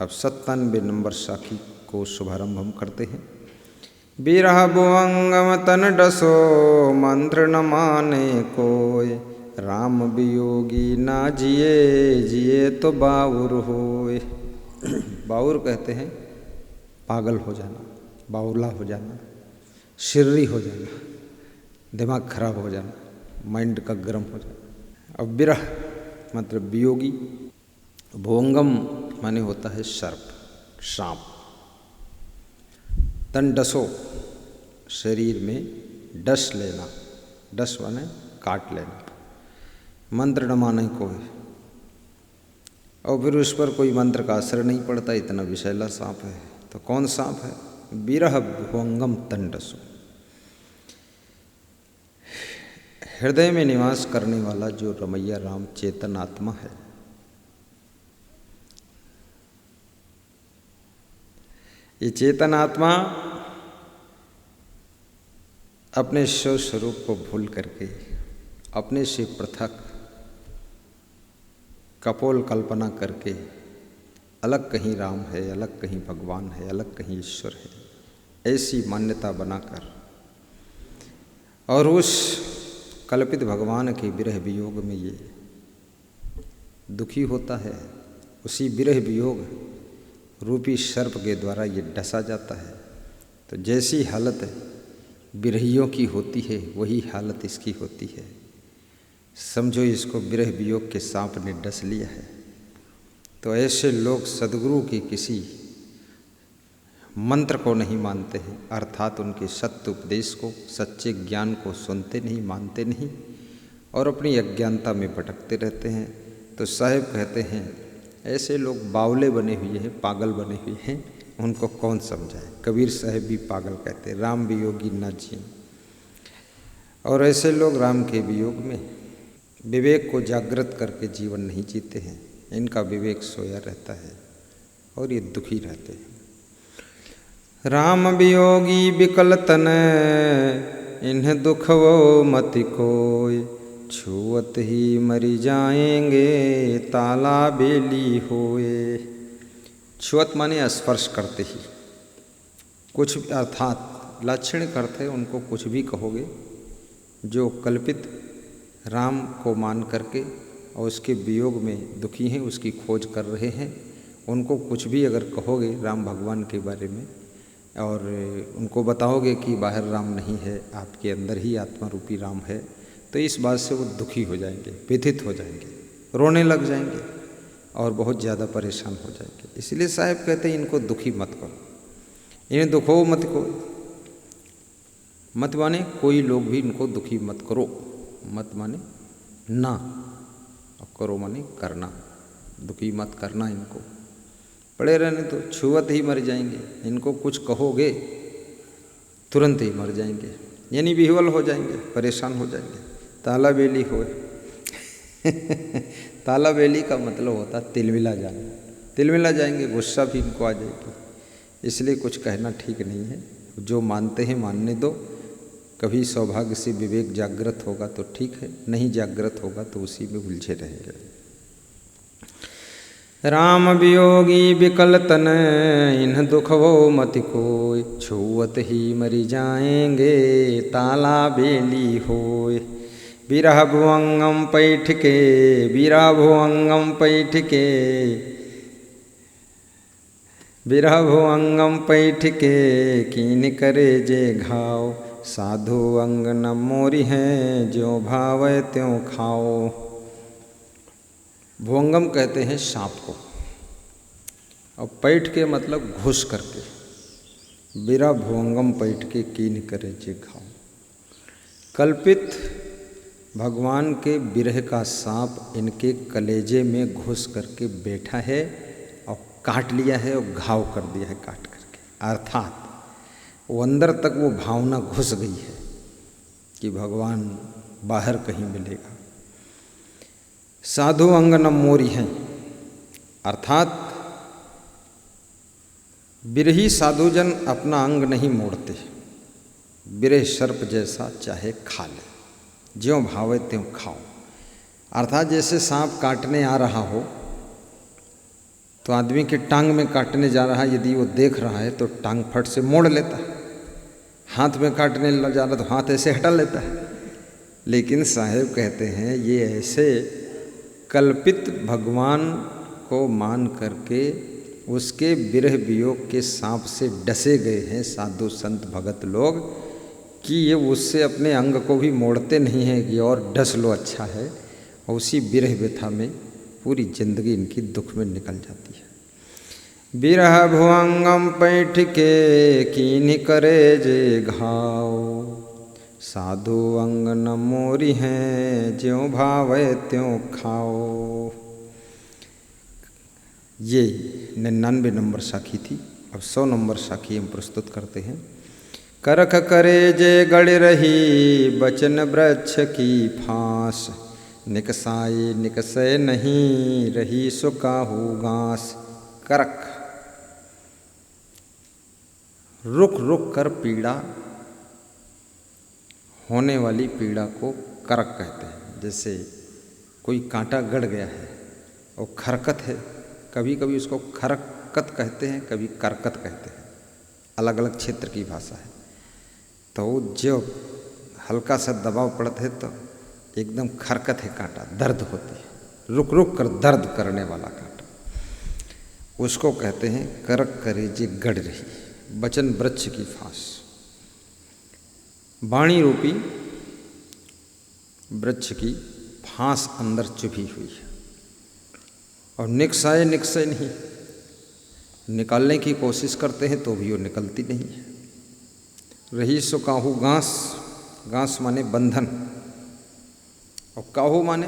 अब 97 नंबर साखी को शुभारंभ हम करते हैं। बिरह भुअंगम तन डसो मंत्र न माने कोय, राम वियोगी ना जिए जिए तो बाउर होय। बाउर कहते हैं पागल हो जाना, बाउला हो जाना, शिर्री हो जाना, दिमाग खराब हो जाना, माइंड का गर्म हो जाना। अब बिरह मतलब वियोगी, भुअंगम माने होता है सर्प, सांप। तन डसो शरीर में डस लेना, डस माने काट लेना। मंत्र न माने कोई, और फिर उस पर कोई मंत्र का असर नहीं पड़ता, इतना विषैला सांप है। तो कौन सांप है? बिरह भुअंगम तन डसो, हृदय में निवास करने वाला जो रमैया राम चेतन आत्मा है, ये चेतन आत्मा अपने शिव स्वरूप को भूल करके अपने से पृथक कपोल कल्पना करके अलग कहीं राम है, अलग कहीं भगवान है, अलग कहीं ईश्वर है, ऐसी मान्यता बनाकर और उस कल्पित भगवान के विरह वियोग में ये दुखी होता है। उसी विरह वियोग रूपी सर्प के द्वारा ये डसा जाता है। तो जैसी हालत विरहियों की होती है वही हालत इसकी होती है। समझो इसको विरह वियोग के सांप ने डस लिया है। तो ऐसे लोग सद्गुरु के किसी मंत्र को नहीं मानते हैं, अर्थात उनके सत्य उपदेश को, सच्चे ज्ञान को सुनते नहीं, मानते नहीं और अपनी अज्ञानता में भटकते रहते हैं। तो साहेब कहते हैं ऐसे लोग बावले बने हुए हैं, पागल बने हुए हैं, उनको कौन समझाए। कबीर साहब भी पागल कहते हैं, राम वियोगी न जिए। और ऐसे लोग राम के वियोग में विवेक को जागृत करके जीवन नहीं जीते हैं, इनका विवेक सोया रहता है और ये दुखी रहते हैं। राम वियोगी विकल तन इन्हें दुख वो मति कोय, छुअत ही मरी जाएंगे ताला बेली होए। छुअत माने स्पर्श करते ही, कुछ अर्थात लाक्षणिक अर्थ है, उनको कुछ भी कहोगे जो कल्पित राम को मान करके और उसके वियोग में दुखी हैं, उसकी खोज कर रहे हैं, उनको कुछ भी अगर कहोगे राम भगवान के बारे में और उनको बताओगे कि बाहर राम नहीं है, आपके अंदर ही आत्मा रूपी राम है, तो इस बात से वो दुखी हो जाएंगे, व्यथित हो जाएंगे, रोने लग जाएंगे और बहुत ज़्यादा परेशान हो जाएंगे। इसलिए साहब कहते हैं इनको दुखी मत करो, इन्हें दुखो मत को मत माने कोई लोग भी इनको दुखी मत करो, मत माने ना, और करो माने करना, दुखी मत करना। इनको पड़े रहने तो, छुअत ही मर जाएंगे। इनको कुछ कहोगे तुरंत ही मर जाएंगे, यानी विह्वल हो जाएंगे, परेशान हो जाएंगे, ताला बेली होए। ताला बेली का मतलब होता है तिलमिला जाना, तिलमिला जाएंगे, गुस्सा भी इनको आ जाएगी। इसलिए कुछ कहना ठीक नहीं है। जो मानते हैं मानने दो, कभी सौभाग्य से विवेक जागृत होगा तो ठीक है, नहीं जागृत होगा तो उसी में उलझे रहेंगे। राम वियोगी विकल तन इन दुख वो मति कोय, छुअत ही मरी जाएंगे ताला बेली होय। बिरह भुअंगम पैठ के, बिरह भुअंगम पैठ के, बिरह भुअंगम पैठ के कीन करे जे घाव, साधु अंग न मोरी हैं ज्यों भावै त्यों खाओ। भुअंगम कहते हैं सांप को, और पैठ के मतलब घुस करके। बिरह भुअंगम पैठ के कीन करे जे घाव। कल्पित भगवान के विरह का सांप इनके कलेजे में घुस करके बैठा है और काट लिया है और घाव कर दिया है काट करके। अर्थात वो अंदर तक वो भावना घुस गई है कि भगवान बाहर कहीं मिलेगा। साधु अंग न मोरी हैं, अर्थात बिरही साधुजन अपना अंग नहीं मोड़ते, बिरह सर्प जैसा चाहे खा ले, ज्यों भावे त्यों खाओ। अर्थात जैसे सांप काटने आ रहा हो तो आदमी के टांग में काटने जा रहा है, यदि वो देख रहा है तो टांग फट से मोड़ लेता है। हाथ में काटने लग जा रहा तो हाथ ऐसे हटा लेता है। लेकिन साहेब कहते हैं ये ऐसे कल्पित भगवान को मान करके उसके विरह वियोग के सांप से डसे गए हैं साधु संत भगत लोग कि ये उससे अपने अंग को भी मोड़ते नहीं हैं कि और डस लो अच्छा है, और उसी विरह व्यथा में पूरी जिंदगी इनकी दुख में निकल जाती है। बिरह भुअंगम पैठ के कीन्ह करे जे घाव, साधु अंग न मोरी हैं ज्यों भावे त्यों खाओ। ये 99 नंबर साखी थी। अब 100 नंबर साखी हम प्रस्तुत करते हैं। करख करे जे गड़ रही बचन वृक्ष की फांस, निकसाई निकसय नहीं रही सुकाहू घास। करक रुक रुक कर पीड़ा, होने वाली पीड़ा को करक कहते हैं। जैसे कोई कांटा गड़ गया है और खरकत है, कभी कभी उसको खरकत कहते हैं, कभी करकत कहते हैं, अलग अलग क्षेत्र की भाषा है। तो जो हल्का सा दबाव पड़ता है तो एकदम खरकत है कांटा, दर्द होती है, रुक रुक कर दर्द करने वाला कांटा, उसको कहते हैं करक करेजे गड़ रही, बचन वृक्ष की फांस। वाणी रूपी वृक्ष की फांस अंदर चुभी हुई है और निकसाए निकसे नहीं, निकालने की कोशिश करते हैं तो भी वो निकलती नहीं है। रही सो काहू घास, घास माने बंधन, और काहू माने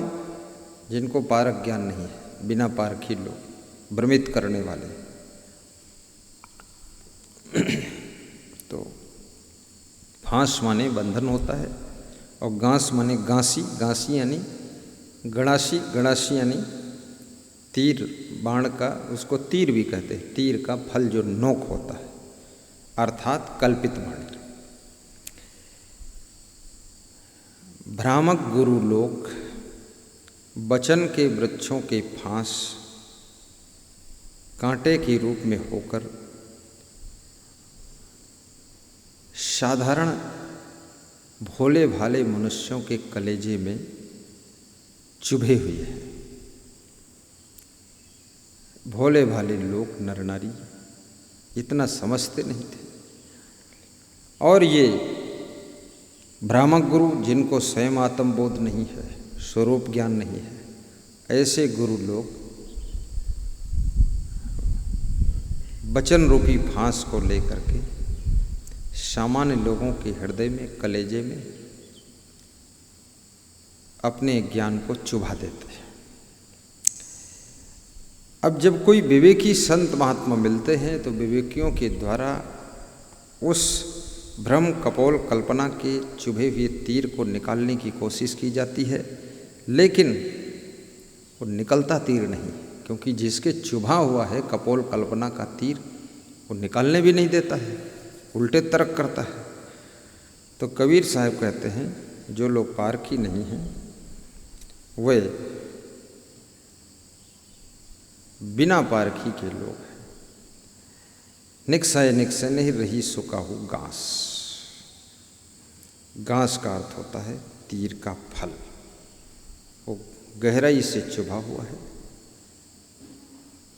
जिनको पारक ज्ञान नहीं है, बिना पारखी लोग, भ्रमित करने वाले। तो फांस माने बंधन होता है, और घास माने गांसी, गांसी यानी गड़ासी, गड़ासी यानी तीर बाण का, उसको तीर भी कहते हैं, तीर का फल जो नोक होता है, अर्थात कल्पित वाणी। भ्रामक गुरु लोग वचन के वृक्षों के फांस कांटे के रूप में होकर साधारण भोले भाले मनुष्यों के कलेजे में चुभे हुए हैं। भोले भाले लोग नर नारी इतना समझते नहीं थे, और ये भ्रामक गुरु जिनको स्वयं आत्मबोध नहीं है, स्वरूप ज्ञान नहीं है, ऐसे गुरु लोग वचन रूपी फांस को लेकर के सामान्य लोगों के हृदय में, कलेजे में अपने ज्ञान को चुभा देते हैं। अब जब कोई विवेकी संत महात्मा मिलते हैं तो विवेकियों के द्वारा उस भ्रम कपोल कल्पना के चुभे हुए तीर को निकालने की कोशिश की जाती है, लेकिन वो निकलता तीर नहीं, क्योंकि जिसके चुभा हुआ है कपोल कल्पना का तीर, वो निकालने भी नहीं देता है, उल्टे तरक करता है। तो कबीर साहब कहते हैं जो लोग पारखी नहीं हैं वे बिना पारखी के लोग हैं। निकसाए निकसे नहीं रही सुकाहू घास। घास का अर्थ होता है तीर का फल, वो गहराई से चुभा हुआ है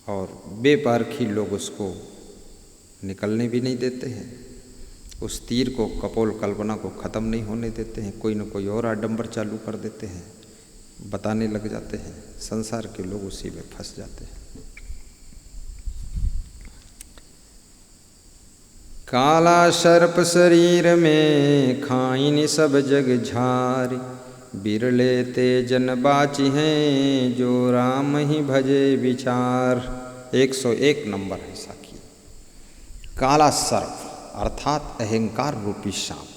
और बेपारखी लोग उसको निकलने भी नहीं देते हैं, उस तीर को, कपोल कल्पना को ख़त्म नहीं होने देते हैं, कोई न कोई और आडंबर चालू कर देते हैं, बताने लग जाते हैं। संसार के लोग उसी में फंस जाते हैं। काला सर्प शरीर में खाइन सब जग झारी, बिरले ते जन बाची हैं जो राम ही भजे विचार। 101 नंबर है साखी। काला सर्प अर्थात अहंकार रूपी सांप,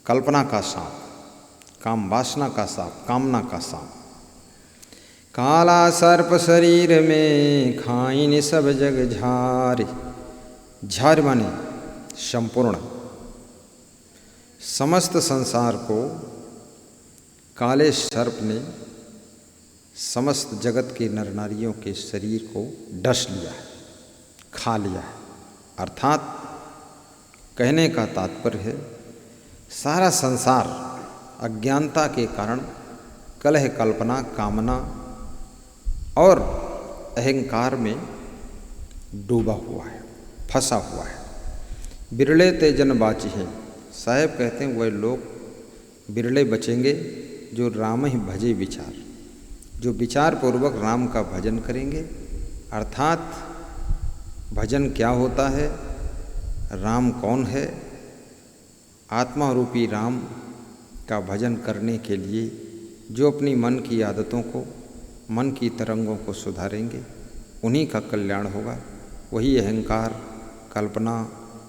कल्पना का सांप, काम वासना का सांप, कामना का सांप। काला सर्प शरीर में खाइन सब जग झारी। झार माने संपूर्ण, समस्त संसार को काले सर्प ने समस्त जगत के नर नारियों के शरीर को डस लिया है, खा लिया है। अर्थात कहने का तात्पर्य है सारा संसार अज्ञानता के कारण कलह, कल्पना, कामना और अहंकार में डूबा हुआ है, फंसा हुआ है। बिरले ते जन बाची हैं। साहेब कहते हैं वह लोग बिरले बचेंगे जो राम ही भजे विचार, जो विचार पूर्वक राम का भजन करेंगे। अर्थात भजन क्या होता है, राम कौन है, आत्मा रूपी राम का भजन करने के लिए जो अपनी मन की आदतों को, मन की तरंगों को सुधारेंगे, उन्हीं का कल्याण होगा। वही अहंकार, कल्पना,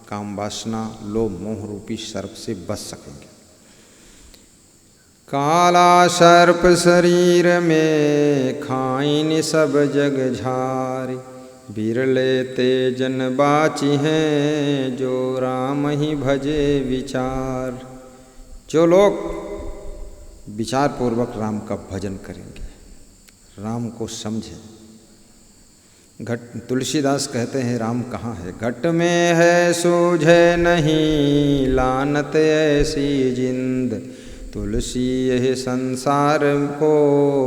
काम वासना, लोभ मोह रूपी सर्प से बच सकेंगे। काला सर्प शरीर में खाइन सब जग झारी, बिरले ते जन बाची हैं जो राम ही भजे विचार। जो लोग विचार पूर्वक राम का भजन करेंगे, राम को समझें। तुलसीदास कहते हैं राम कहाँ है, घट में है सूझे नहीं लानत ऐसी जिंद, तुलसी यह संसार को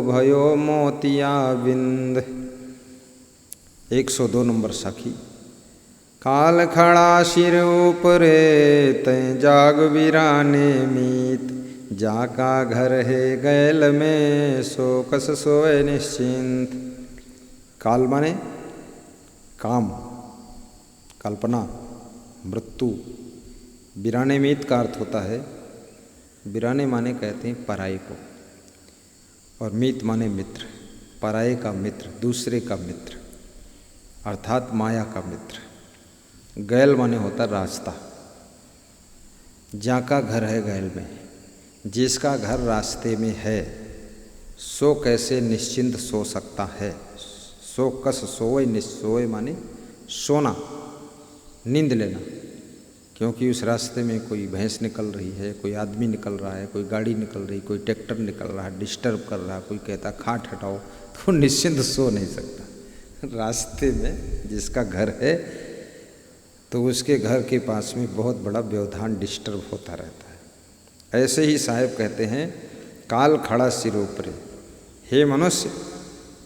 भयो मोतिया बिंद। 102 नंबर साखी। काल खड़ा सिर ऊपरे तय जाग वीराने मीत, जाका घर है गैल में सो कस सोए निश्चिंत। काल माने काम, कल्पना, मृत्यु। वीराने मीत का अर्थ होता है, वीराने माने कहते हैं पराये को, और मीत माने मित्र, पराये का मित्र, दूसरे का मित्र, अर्थात माया का मित्र। गैल माने होता रास्ता। जाका घर है गैल में, जिसका घर रास्ते में है सो कैसे निश्चिंत सो सकता है। सो कस सोए, निस्सोए माने सोना, नींद लेना। क्योंकि उस रास्ते में कोई भैंस निकल रही है, कोई आदमी निकल रहा है, कोई गाड़ी निकल रही, कोई ट्रैक्टर निकल रहा है, डिस्टर्ब कर रहा है, कोई कहता खाट हटाओ, तो निश्चिंत सो नहीं सकता। रास्ते में जिसका घर है तो उसके घर के पास में बहुत बड़ा व्यवधान डिस्टर्ब होता रहता है। ऐसे ही साहेब कहते हैं काल खड़ा सिर ऊपरे, हे मनुष्य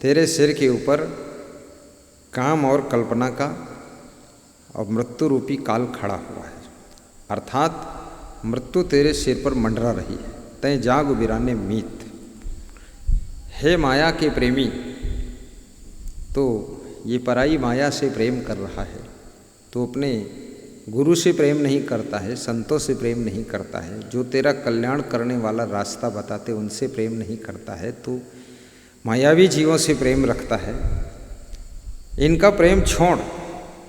तेरे सिर के ऊपर काम और कल्पना का और मृत्यु रूपी काल खड़ा हुआ है। अर्थात मृत्यु तेरे सिर पर मंडरा रही है। तय जाग वीराने मीत। हे माया के प्रेमी, तो ये पराई माया से प्रेम कर रहा है, तो अपने गुरु से प्रेम नहीं करता है, संतों से प्रेम नहीं करता है, जो तेरा कल्याण करने वाला रास्ता बताते उनसे प्रेम नहीं करता है, तो मायावी जीवों से प्रेम रखता है। इनका प्रेम छोड़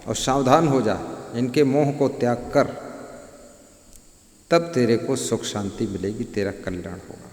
और सावधान हो जा, इनके मोह को त्याग कर, तब तेरे को सुख शांति मिलेगी, तेरा कल्याण होगा।